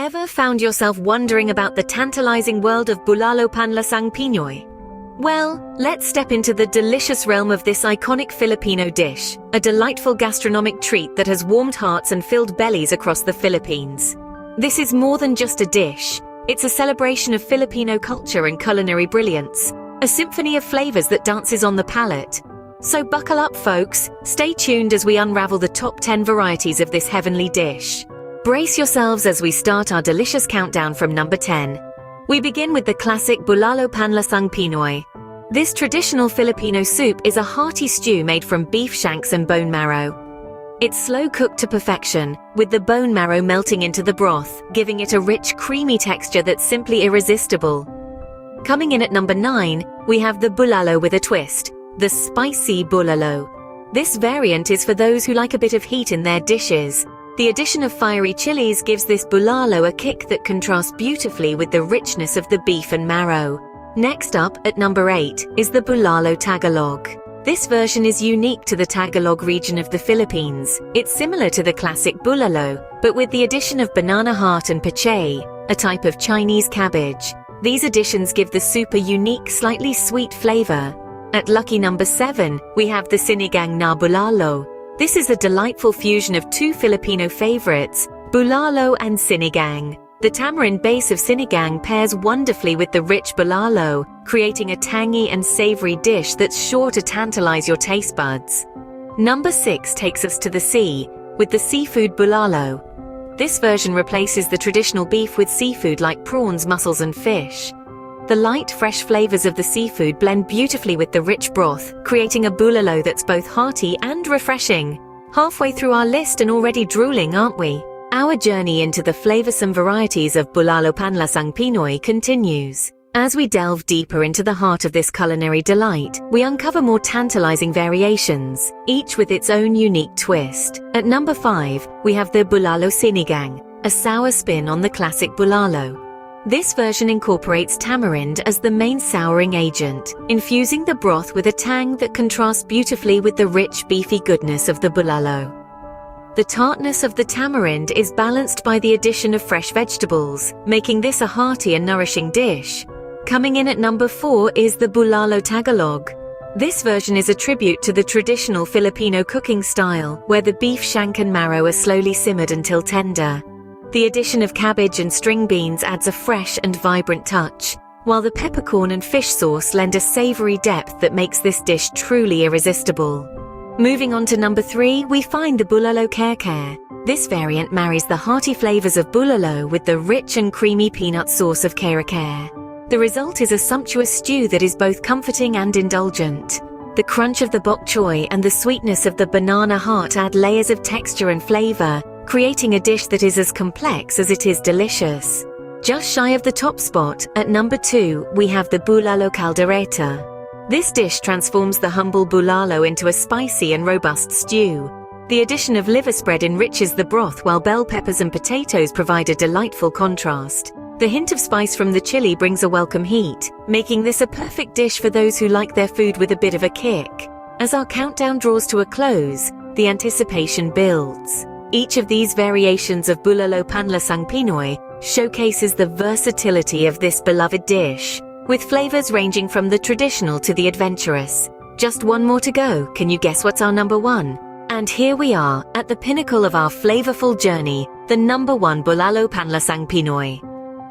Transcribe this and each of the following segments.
Ever found yourself wondering about the tantalizing world of Bulalo Panlasang Pinoy? Well, let's step into the delicious realm of this iconic Filipino dish, a delightful gastronomic treat that has warmed hearts and filled bellies across the Philippines. This is more than just a dish. It's a celebration of Filipino culture and culinary brilliance, a symphony of flavors that dances on the palate. So buckle up, folks. Stay tuned as we unravel the top 10 varieties of this heavenly dish. Brace yourselves as we start our delicious countdown from number 10. We begin with the classic Bulalo Panlasang Pinoy. This traditional Filipino soup is a hearty stew made from beef shanks and bone marrow. It's slow cooked to perfection, with the bone marrow melting into the broth, giving it a rich, creamy texture that's simply irresistible. Coming in at number 9, we have the Bulalo with a twist, the spicy Bulalo. This variant is for those who like a bit of heat in their dishes. The addition of fiery chilies gives this Bulalo a kick that contrasts beautifully with the richness of the beef and marrow. Next up, at number 8, is the Bulalo Tagalog. This version is unique to the Tagalog region of the Philippines. It's similar to the classic Bulalo, but with the addition of banana heart and pechay, a type of Chinese cabbage. These additions give the soup a unique, slightly sweet flavor. At lucky number 7, we have the Sinigang na Bulalo. This is a delightful fusion of two Filipino favorites, Bulalo and Sinigang. The tamarind base of Sinigang pairs wonderfully with the rich Bulalo, creating a tangy and savory dish that's sure to tantalize your taste buds. Number 6 takes us to the sea, with the seafood Bulalo. This version replaces the traditional beef with seafood like prawns, mussels, and fish. The light, fresh flavors of the seafood blend beautifully with the rich broth, creating a bulalo that's both hearty and refreshing. Halfway through our list and already drooling, aren't we? Our journey into the flavorsome varieties of Bulalo Panlasang Pinoy continues. As we delve deeper into the heart of this culinary delight, we uncover more tantalizing variations, each with its own unique twist. At number 5, we have the Bulalo Sinigang, a sour spin on the classic Bulalo. This version incorporates tamarind as the main souring agent, infusing the broth with a tang that contrasts beautifully with the rich, beefy goodness of the bulalo. The tartness of the tamarind is balanced by the addition of fresh vegetables, making this a hearty and nourishing dish. Coming in at number 4 is the Bulalo Tagalog. This version is a tribute to the traditional Filipino cooking style, where the beef shank and marrow are slowly simmered until tender. The addition of cabbage and string beans adds a fresh and vibrant touch, while the peppercorn and fish sauce lend a savory depth that makes this dish truly irresistible. Moving on to number 3, we find the Bulalo Kare. This variant marries the hearty flavors of bulalo with the rich and creamy peanut sauce of kare. The result is a sumptuous stew that is both comforting and indulgent. The crunch of the bok choy and the sweetness of the banana heart add layers of texture and flavor, creating a dish that is as complex as it is delicious. Just shy of the top spot, at number 2, we have the Bulalo Caldereta. This dish transforms the humble bulalo into a spicy and robust stew. The addition of liver spread enriches the broth, while bell peppers and potatoes provide a delightful contrast. The hint of spice from the chili brings a welcome heat, making this a perfect dish for those who like their food with a bit of a kick. As our countdown draws to a close, the anticipation builds. Each of these variations of Bulalo Panlasang Pinoy showcases the versatility of this beloved dish, with flavors ranging from the traditional to the adventurous. Just one more to go. Can you guess what's our number 1? And here we are, at the pinnacle of our flavorful journey, the number 1 Bulalo Panlasang Pinoy.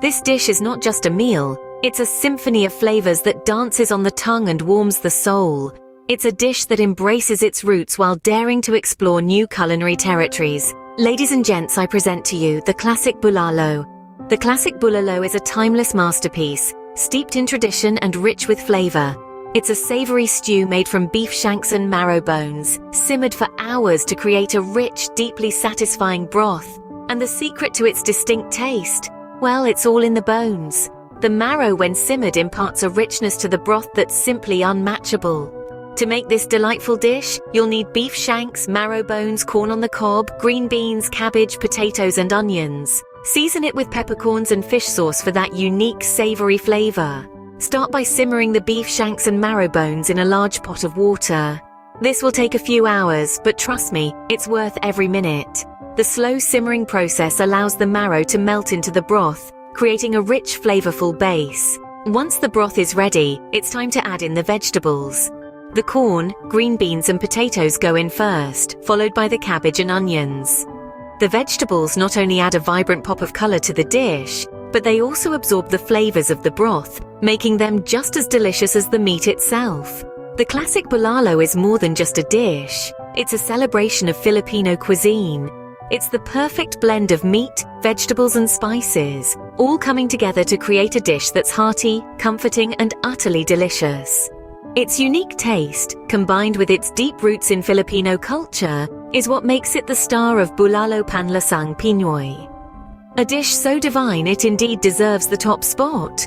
This dish is not just a meal, it's a symphony of flavors that dances on the tongue and warms the soul. It's a dish that embraces its roots while daring to explore new culinary territories. Ladies and gents, I present to you the classic Bulalo. The classic Bulalo is a timeless masterpiece, steeped in tradition and rich with flavor. It's a savory stew made from beef shanks and marrow bones, simmered for hours to create a rich, deeply satisfying broth. And the secret to its distinct taste? Well, it's all in the bones. The marrow, when simmered, imparts a richness to the broth that's simply unmatchable. To make this delightful dish, you'll need beef shanks, marrow bones, corn on the cob, green beans, cabbage, potatoes, and onions. Season it with peppercorns and fish sauce for that unique savory flavor. Start by simmering the beef shanks and marrow bones in a large pot of water. This will take a few hours, but trust me, it's worth every minute. The slow simmering process allows the marrow to melt into the broth, creating a rich, flavorful base. Once the broth is ready, it's time to add in the vegetables. The corn, green beans and potatoes go in first, followed by the cabbage and onions. The vegetables not only add a vibrant pop of color to the dish, but they also absorb the flavors of the broth, making them just as delicious as the meat itself. The classic bulalo is more than just a dish. It's a celebration of Filipino cuisine. It's the perfect blend of meat, vegetables and spices, all coming together to create a dish that's hearty, comforting and utterly delicious. Its unique taste, combined with its deep roots in Filipino culture, is what makes it the star of Bulalo Panlasang Pinoy. A dish so divine it indeed deserves the top spot.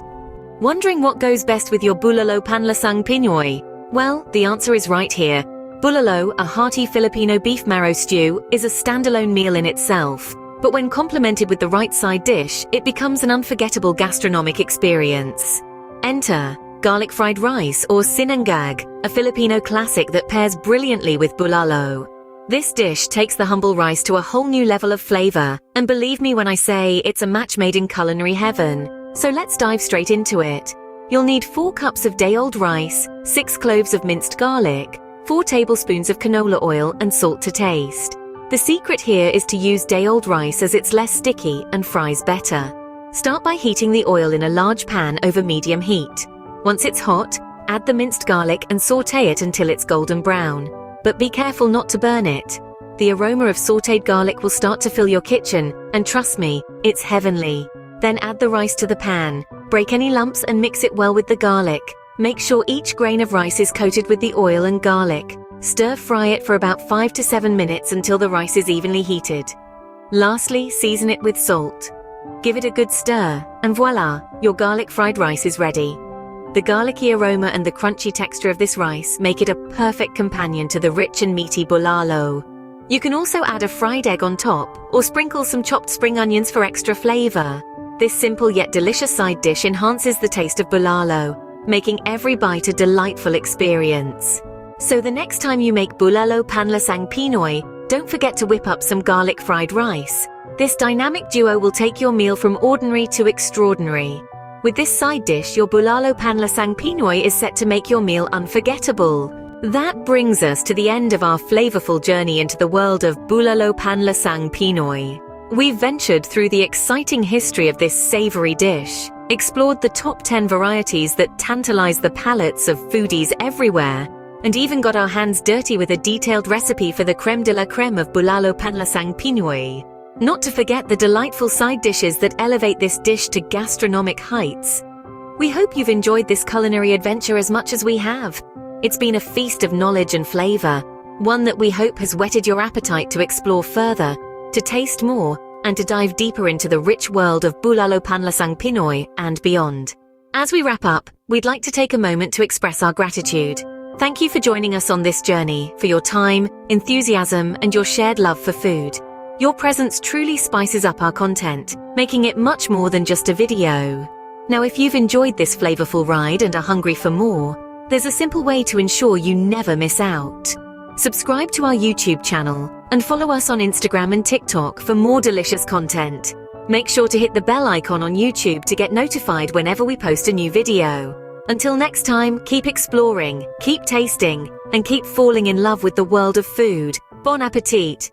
Wondering what goes best with your Bulalo Panlasang Pinoy? Well, the answer is right here. Bulalo, a hearty Filipino beef marrow stew, is a standalone meal in itself, but when complemented with the right side dish, it becomes an unforgettable gastronomic experience. Enter garlic fried rice or sinangag, a Filipino classic that pairs brilliantly with bulalo. This dish takes the humble rice to a whole new level of flavor, and believe me when I say it's a match made in culinary heaven. So let's dive straight into it. You'll need 4 cups of day-old rice, 6 cloves of minced garlic, 4 tablespoons of canola oil and salt to taste. The secret here is to use day-old rice as it's less sticky and fries better. Start by heating the oil in a large pan over medium heat. Once it's hot, add the minced garlic and sauté it until it's golden brown. But be careful not to burn it. The aroma of sautéed garlic will start to fill your kitchen, and trust me, it's heavenly. Then add the rice to the pan, break any lumps and mix it well with the garlic. Make sure each grain of rice is coated with the oil and garlic. Stir fry it for about 5 to 7 minutes until the rice is evenly heated. Lastly, season it with salt. Give it a good stir, and voila, your garlic fried rice is ready. The garlicky aroma and the crunchy texture of this rice make it a perfect companion to the rich and meaty bulalo. You can also add a fried egg on top, or sprinkle some chopped spring onions for extra flavor. This simple yet delicious side dish enhances the taste of bulalo, making every bite a delightful experience. So the next time you make Bulalo Panlasang Pinoy, don't forget to whip up some garlic fried rice. This dynamic duo will take your meal from ordinary to extraordinary. With this side dish, your Bulalo Panlasang Pinoy is set to make your meal unforgettable. That brings us to the end of our flavorful journey into the world of Bulalo Panlasang Pinoy. We've ventured through the exciting history of this savory dish, explored the top 10 varieties that tantalize the palates of foodies everywhere, and even got our hands dirty with a detailed recipe for the creme de la creme of Bulalo Panlasang Pinoy. Not to forget the delightful side dishes that elevate this dish to gastronomic heights. We hope you've enjoyed this culinary adventure as much as we have. It's been a feast of knowledge and flavor, one that we hope has whetted your appetite to explore further, to taste more, and to dive deeper into the rich world of Bulalo Panlasang Pinoy and beyond. As we wrap up, we'd like to take a moment to express our gratitude. Thank you for joining us on this journey, for your time, enthusiasm, and your shared love for food. Your presence truly spices up our content, making it much more than just a video. Now, if you've enjoyed this flavorful ride and are hungry for more, there's a simple way to ensure you never miss out. Subscribe to our YouTube channel and follow us on Instagram and TikTok for more delicious content. Make sure to hit the bell icon on YouTube to get notified whenever we post a new video. Until next time, keep exploring, keep tasting, and keep falling in love with the world of food. Bon appetit!